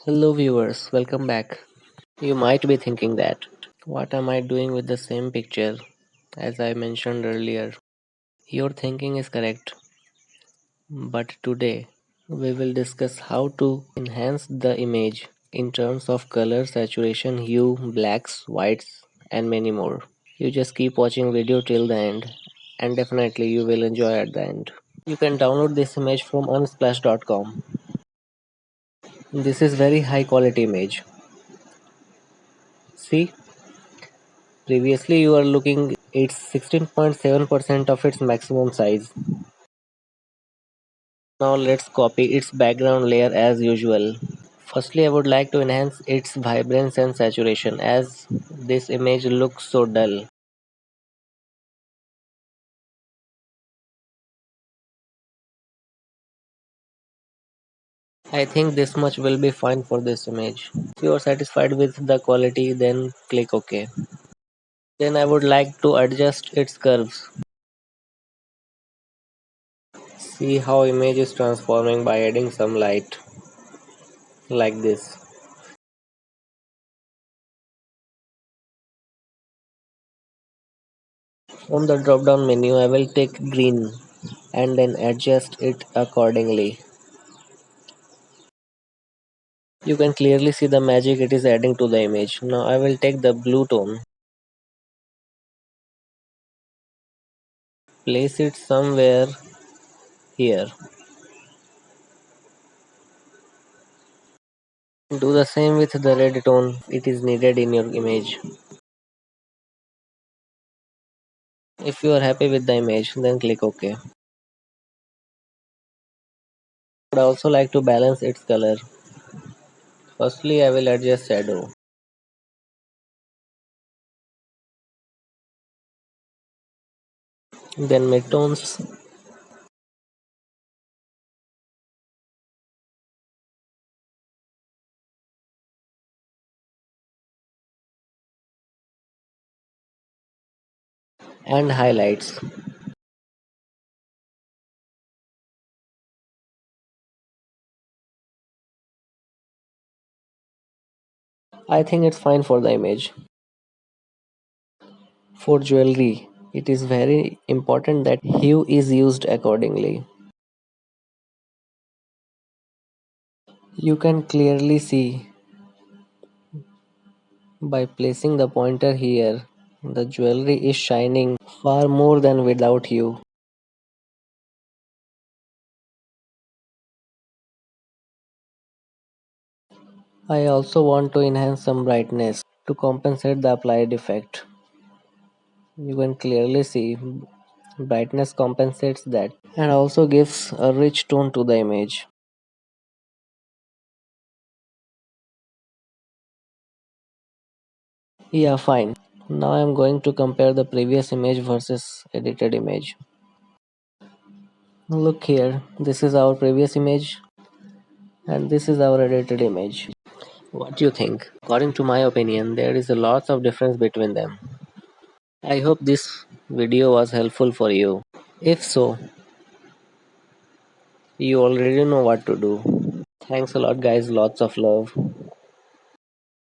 Hello viewers, welcome back. You might be thinking that, what am I doing with the same picture as I mentioned earlier? Your thinking is correct, but today we will discuss how to enhance the image in terms of color, saturation, hue, blacks, whites, and many more. You just keep watching video till the end, and definitely you will enjoy at the end. You can download this image from unsplash.com. This is very high quality image. See, previously you are looking it's 16.7% of its maximum size. Now let's copy its background layer as usual. Firstly, I would like to enhance its vibrance and saturation as this image looks so dull. I think this much will be fine for this image. If you are satisfied with the quality, then click OK. Then I would like to adjust its curves. See how image is transforming by adding some light like this. From the drop down menu I will take green and then adjust it accordingly. You can clearly see the magic it is adding to the image. Now I will take the blue tone, place it somewhere here. Do the same with the red tone, it is needed in your image. If you are happy with the image, then click OK. I would also like to balance its color. Firstly, I will adjust shadow. Then midtones and highlights. I think it's fine for the image. For jewelry, it is very important that hue is used accordingly. You can clearly see by placing the pointer here, the jewelry is shining far more than without hue. I also want to enhance some brightness to compensate the applied effect. You can clearly see brightness compensates that and also gives a rich tone to the image. Yeah, fine. Now I am going to compare the previous image versus edited image. Look here, this is our previous image and this is our edited image. What do you think? According to my opinion, there is a lot of difference between them. I hope this video was helpful for you. If so, you already know what to do. Thanks a lot guys, lots of love.